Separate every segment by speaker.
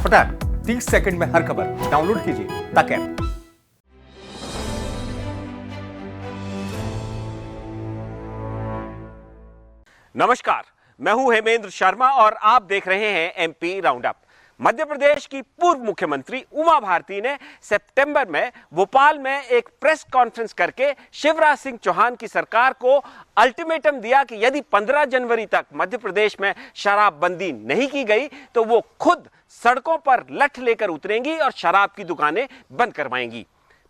Speaker 1: फटाफट 30 सेकंड में हर खबर डाउनलोड कीजिए तक ऐप।
Speaker 2: नमस्कार, मैं हूं हेमेंद्र शर्मा और आप देख रहे हैं एमपी राउंडअप। मध्य प्रदेश की पूर्व मुख्यमंत्री उमा भारती ने सितंबर में भोपाल में एक प्रेस कॉन्फ्रेंस करके शिवराज सिंह चौहान की सरकार को अल्टीमेटम दिया कि यदि 15 जनवरी तक मध्य प्रदेश में शराबबंदी नहीं की गई तो वो खुद सड़कों पर लठ लेकर उतरेंगी और शराब की दुकानें बंद करवाएंगी।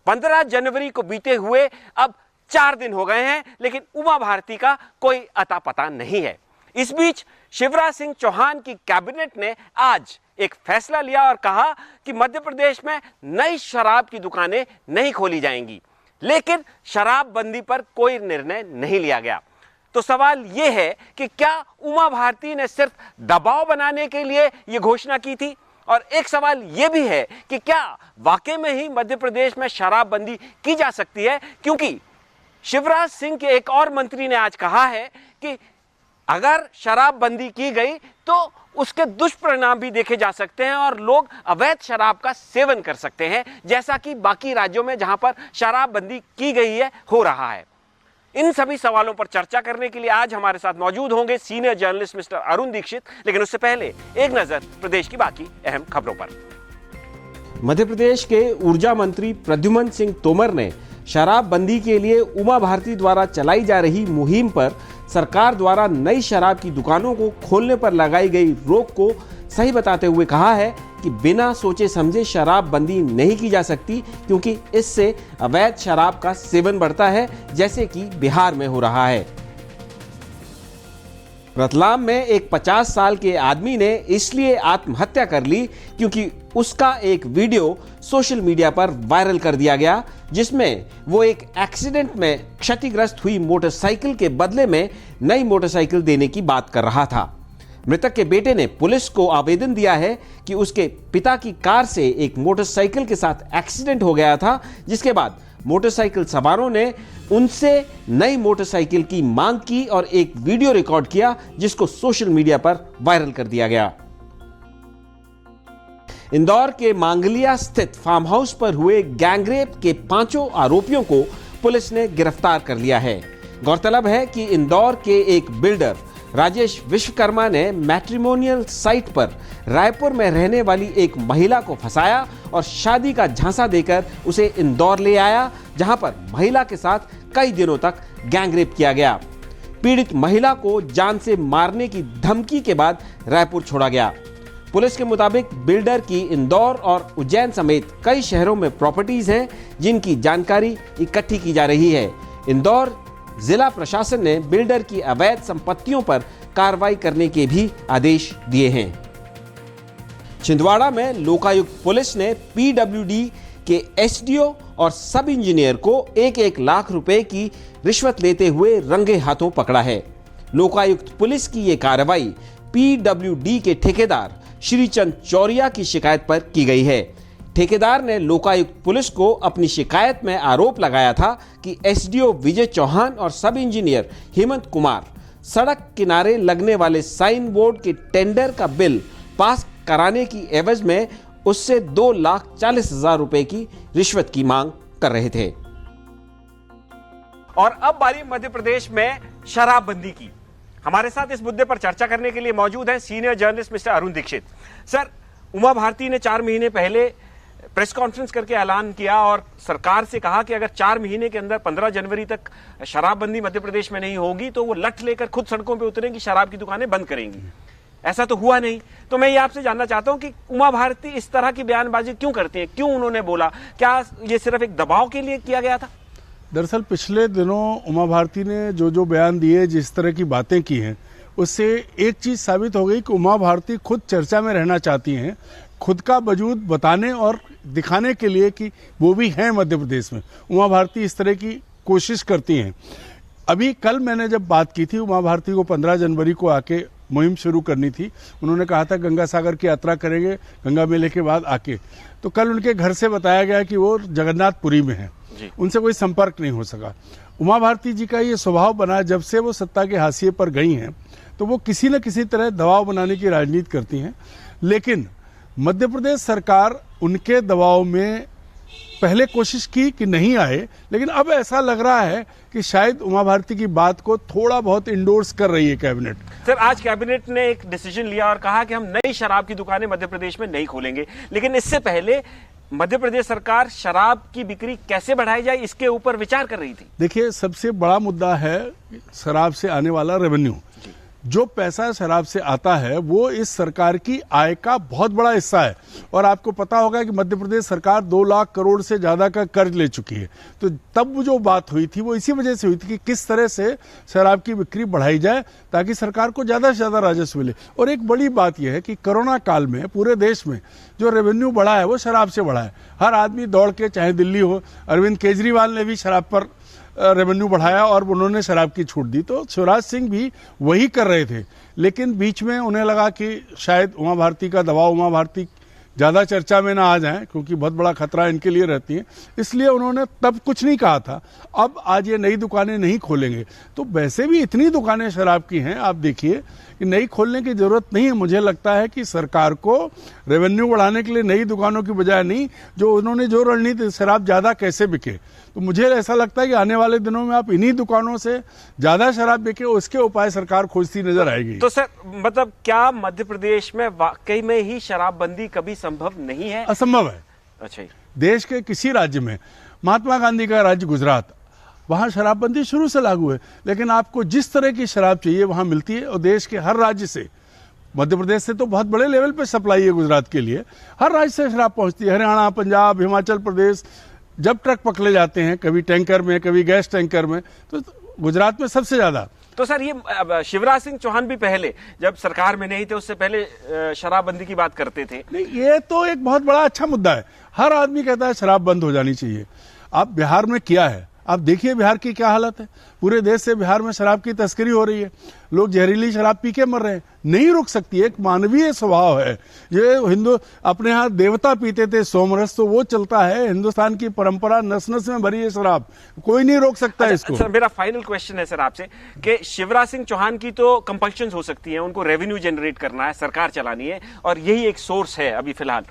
Speaker 2: 15 जनवरी को बीते हुए अब 4 दिन हो गए हैं, लेकिन उमा भारती का कोई अता पता नहीं है। इस बीच शिवराज सिंह चौहान की कैबिनेट ने आज एक फैसला लिया और कहा कि मध्य प्रदेश में नई शराब की दुकानें नहीं खोली जाएंगी, लेकिन शराबबंदी पर कोई निर्णय नहीं लिया गया। तो सवाल यह है कि क्या उमा भारती ने सिर्फ दबाव बनाने के लिए यह घोषणा की थी? और एक सवाल यह भी है कि क्या वाकई में ही मध्य प्रदेश में शराबबंदी की जा सकती है? क्योंकि शिवराज सिंह के एक और मंत्री ने आज कहा है कि अगर शराबबंदी की गई तो उसके दुष्परिणाम भी देखे जा सकते हैं और लोग अवैध शराब का सेवन कर सकते हैं, जैसा कि बाकी राज्यों में जहां पर शराबबंदी की गई है हो रहा है। इन सभी सवालों पर चर्चा करने के लिए आज हमारे साथ मौजूद होंगे senior journalist mister Arun Dikshit. लेकिन उससे पहले एक नजर प्रदेश की बाकी अहम खबरों पर।
Speaker 3: मध्य प्रदेश के ऊर्जा मंत्री प्रद्युम्न सिंह तोमर ने शराबबंदी के लिए उमा भारती द्वारा चलाई जा रही मुहिम पर सरकार द्वारा नई शराब की दुकानों को खोलने पर लगाई गई रोक को सही बताते हुए कहा है कि बिना सोचे समझे शराबबंदी नहीं की जा सकती, क्योंकि इससे अवैध शराब का सेवन बढ़ता है, जैसे कि बिहार में हो रहा है। रतलाम में एक 50 साल के आदमी ने इसलिए आत्महत्या कर ली क्योंकि उसका एक वीडियो सोशल मीडिया पर वायरल कर दिया गया, जिसमें वो एक एक्सीडेंट में क्षतिग्रस्त हुई मोटरसाइकिल के बदले में नई मोटरसाइकिल देने की बात कर रहा था। मृतक के बेटे ने पुलिस को आवेदन दिया है कि उसके पिता की कार से एक मोटरसाइकिल के साथ एक्सीडेंट हो गया था, जिसके बाद मोटरसाइकिल सवारों ने उनसे नई मोटरसाइकिल की मांग की और एक वीडियो रिकॉर्ड किया, जिसको सोशल मीडिया पर वायरल कर दिया गया। इंदौर के मांगलिया स्थित फार्म हाउस पर हुए गैंगरेप के 5 आरोपियों को पुलिस ने गिरफ्तार कर लिया है। गौरतलब है कि इंदौर के एक बिल्डर राजेश विश्वकर्मा ने मैट्रिमोनियल साइट पर रायपुर में रहने वाली एक महिला को फंसाया और शादी का झांसा देकर उसे इंदौर ले आया, जहां पर महिला के साथ कई दिनों तक गैंगरेप किया गया। पीड़ित महिला को जान से मारने की धमकी के बाद रायपुर छोड़ा गया। पुलिस के मुताबिक बिल्डर की इंदौर और उज्जैन समेत कई शहरों में प्रॉपर्टीज हैं, जिनकी जानकारी इकट्ठी की जा रही है। इंदौर जिला प्रशासन ने बिल्डर की अवैध संपत्तियों पर कार्रवाई करने के भी आदेश दिए हैं। छिंदवाड़ा में लोकायुक्त पुलिस ने पीडब्ल्यूडी के एसडीओ और सब इंजीनियर को 1-1 लाख रुपए की रिश्वत लेते हुए रंगे हाथों पकड़ा है। लोकायुक्त पुलिस की यह कार्रवाई पीडब्ल्यूडी के ठेकेदार श्रीचंद चौरिया की शिकायत पर की गई है। ठेकेदार ने लोकायुक्त पुलिस को अपनी शिकायत में आरोप लगाया था कि एसडीओ विजय चौहान और सब इंजीनियर हेमंत कुमार सड़क किनारे लगने वाले साइन बोर्ड के टेंडर का बिल पास कराने की एवज में उससे 2,40,000 रुपए की रिश्वत की मांग कर रहे थे।
Speaker 2: और अब बारी मध्य प्रदेश में शराबबंदी की। हमारे साथ इस मुद्दे पर चर्चा करने के लिए मौजूद हैं senior journalist mister Arun Dikshit. Sir, Uma Bharti ने 4 महीने पहले प्रेस कॉन्फ्रेंस करके ऐलान किया और सरकार से कहा कि अगर 4 महीने के अंदर 15 जनवरी तक शराबबंदी मध्य प्रदेश में नहीं होगी तो वो लठ लेकर खुद सड़कों पे उतरेंगी, शराब की दुकानें बंद करेंगी। ऐसा तो हुआ नहीं। तो मैं ये आपसे जानना चाहता हूं कि उमा भारती इस तरह की बयानबाजी क्यों करती है? क्यों उन्होंने बोला? क्या ये सिर्फ एक दबाव के लिए किया गया था?
Speaker 4: दरअसल पिछले दिनों उमा भारती ने जो बयान दिए, जिस तरह की बातें की हैं, उससे एक चीज साबित हो गई कि उमा भारती खुद चर्चा में रहना चाहती हैं, खुद का वजूद बताने और दिखाने के लिए कि वो भी हैं मध्य प्रदेश में। उमा भारती इस तरह की कोशिश करती हैं। अभी कल मैंने जब बात की थी, उमा भारती को 15 जनवरी को आके मुहिम शुरू करनी थी। उन्होंने कहा था गंगा सागर की यात्रा करेंगे गंगा मेले के बाद आके। तो कल उनके घर से बताया गया कि वो जगन्नाथपुरी में हैं, उनसे कोई संपर्क नहीं हो सका। उमा भारती जी का ये स्वभाव बना, जब से वो सत्ता के हाशिए पर गई हैं तो वो किसी न किसी तरह दबाव बनाने की राजनीति करती हैं। लेकिन मध्य प्रदेश सरकार उनके दबाव में पहले कोशिश की कि नहीं आए, लेकिन अब ऐसा लग रहा है कि शायद उमा भारती की बात को थोड़ा बहुत इंडोर्स कर रही है कैबिनेट।
Speaker 2: सर, आज कैबिनेट ने एक डिसीजन लिया और कहा कि हम नई शराब की दुकानें मध्य प्रदेश में नहीं खोलेंगे, लेकिन इससे पहले मध्य प्रदेश सरकार शराब की बिक्री कैसे बढ़ाई जाए इसके ऊपर विचार कर रही थी।
Speaker 4: देखिए, सबसे बड़ा मुद्दा है शराब से आने वाला रेवेन्यू। जो पैसा शराब से आता है वो इस सरकार की आय का बहुत बड़ा हिस्सा है, और आपको पता होगा कि मध्य प्रदेश सरकार 2 लाख करोड़ से ज्यादा का कर्ज ले चुकी है। तो तब जो बात हुई थी वो इसी वजह से हुई थी कि किस तरह से शराब की बिक्री बढ़ाई जाए ताकि सरकार को ज्यादा से ज्यादा राजस्व मिले। और एक बड़ी बात यह है कि कोरोना काल में पूरे देश में जो रेवेन्यू बढ़ा है वो शराब से बढ़ा है। हर आदमी दौड़ के, चाहे दिल्ली हो, अरविंद केजरीवाल ने भी शराब पर रेवेन्यू बढ़ाया और उन्होंने शराब की छूट दी। तो शिवराज सिंह भी वही कर रहे थे, लेकिन बीच में उन्हें लगा कि शायद उमा भारती का दबाव, उमा भारती ज़्यादा चर्चा में ना आ जाएं क्योंकि बहुत बड़ा खतरा इनके लिए रहती है, इसलिए उन्होंने तब कुछ नहीं कहा था। अब आज ये नई दुकानें नहीं खोलेंगे, तो वैसे भी इतनी दुकानें शराब की हैं, आप देखिए कि नई खोलने की जरूरत नहीं है। मुझे लगता है कि सरकार को रेवेन्यू बढ़ाने के लिए नई दुकानों की बजाय नहीं, जो उन्होंने जो रणनीति शराब ज़्यादा कैसे बिके, तो मुझे ऐसा लगता है कि आने वाले दिनों में आप इन्हीं दुकानों से ज़्यादा शराब बिके उसके उपाय सरकार खोजती नजर आएगी।
Speaker 2: तो सर, मतलब क्या मध्य प्रदेश में वाकई में ही शराबबंदी कभी संभव नहीं है?
Speaker 4: असंभव है।
Speaker 2: अच्छा,
Speaker 4: देश के किसी राज्य में, महात्मा गांधी का राज्य गुजरात, वहां शराबबंदी शुरू से लागू है, लेकिन आपको जिस तरह की शराब चाहिए वहां मिलती है। और देश के हर राज्य से, मध्य प्रदेश से तो बहुत बड़े लेवल पे सप्लाई है गुजरात के लिए, हर राज्य से शराब पहुंचती है। हरियाणा, पंजाब, हिमाचल प्रदेश, जब ट्रक पकड़े जाते हैं, कभी टैंकर में, कभी गैस टैंकर में, तो गुजरात में सबसे ज्यादा।
Speaker 2: तो सर, ये शिवराज सिंह चौहान भी पहले जब सरकार में नहीं थे उससे पहले शराबबंदी की बात करते थे।
Speaker 4: नहीं, ये तो एक बहुत बड़ा अच्छा मुद्दा है। हर आदमी कहता है शराब बंद हो जानी चाहिए। आप बिहार में किया है, आप देखिए बिहार की क्या हालत है। पूरे देश से बिहार में शराब की तस्करी हो रही है, लोग जहरीली शराब पी के मर रहे हैं। नहीं रुक सकती, एक मानवीय स्वभाव है। ये हिंदू अपने यहाँ देवता पीते थे सोमरस, तो वो चलता है। हिंदुस्तान की परंपरा नस नस में भरी है शराब, कोई नहीं रोक सकता है इसको।
Speaker 2: सर, मेरा फाइनल क्वेश्चन है सर आपसे कि शिवराज सिंह चौहान की तो कंपल्शन हो सकती है, उनको रेवेन्यू जनरेट करना है, सरकार चलानी है और यही एक सोर्स है अभी फिलहाल,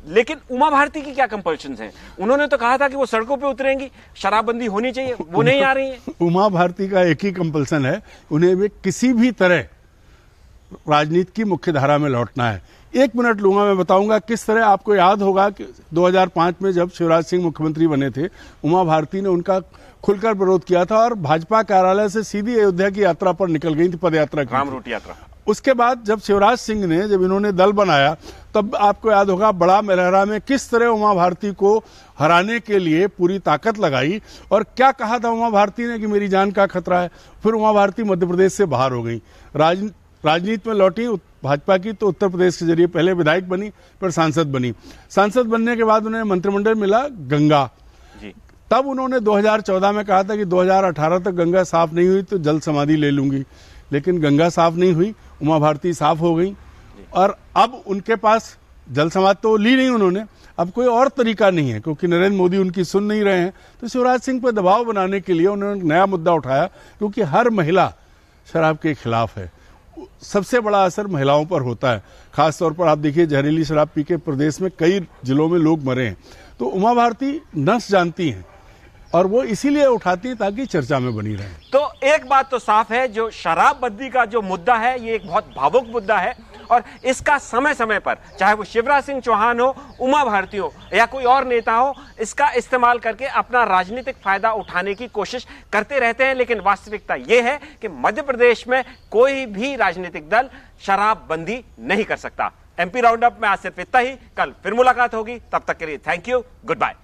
Speaker 2: लेकिन उमा भारती की क्या कंपल्शंस हैं? उन्होंने तो कहा था कि वो सड़कों पे उतरेंगी, शराबबंदी होनी चाहिए, वो नहीं आ रही है।
Speaker 4: उमा भारती का एक ही कंपल्सन है, उन्हें भी किसी भी तरह राजनीति की मुख्य धारा में लौटना है। 1 मिनट लूंगा, मैं बताऊंगा किस तरह। आपको याद होगा कि 2005 में जब शिवराज सिंह मुख्यमंत्री बने थे, उमा भारती ने उनका खुलकर विरोध किया था और भाजपा कार्यालय से सीधी अयोध्या की यात्रा पर निकल गई थी, पदयात्रा की,
Speaker 2: राम रूट यात्रा।
Speaker 4: उसके बाद जब शिवराज सिंह ने, जब इन्होंने दल बनाया, तब आपको याद होगा बड़ा मेलहरा में किस तरह उमा भारती को हराने के लिए पूरी ताकत लगाई और क्या कहा था उमा भारती ने कि मेरी जान का खतरा है। फिर उमा भारती मध्य प्रदेश से बाहर हो गई, राजनीति में लौटी भाजपा की, तो उत्तर प्रदेश के जरिए पहले विधायक बनी, फिर सांसद बनी। सांसद बनने के बाद उन्हें मंत्रिमंडल मिला गंगा
Speaker 2: जी।
Speaker 4: तब उन्होंने 2014 में कहा था कि 2018 तक गंगा साफ नहीं हुई तो जल समाधि ले लूंगी, लेकिन गंगा साफ नहीं हुई, उमा भारती साफ हो गई। और अब उनके पास जल समाधि तो ली नहीं उन्होंने, अब कोई और तरीका नहीं है क्योंकि नरेंद्र मोदी उनकी सुन नहीं रहे हैं। तो शिवराज सिंह पर दबाव बनाने के लिए उन्होंने नया मुद्दा उठाया, क्योंकि हर महिला शराब के खिलाफ है। सबसे बड़ा असर महिलाओं पर होता है, खासतौर पर आप देखिए जहरीली शराब पी के प्रदेश में कई जिलों में लोग मरे हैं। तो उमा भारती नस जानती हैं और वो इसीलिए उठाती है ताकि चर्चा में बनी रहे।
Speaker 2: तो एक बात तो साफ है, जो शराबबंदी का जो मुद्दा है ये एक बहुत भावुक मुद्दा है और इसका समय समय पर, चाहे वो शिवराज सिंह चौहान हो, उमा भारती हो या कोई और नेता हो, इसका इस्तेमाल करके अपना राजनीतिक फायदा उठाने की कोशिश करते रहते हैं। लेकिन वास्तविकता ये है कि मध्य प्रदेश में कोई भी राजनीतिक दल शराबबंदी नहीं कर सकता। एमपी राउंड अप में आज सिर्फ इतना ही, कल फिर मुलाकात होगी, तब तक के लिए थैंक यू, गुड बाय।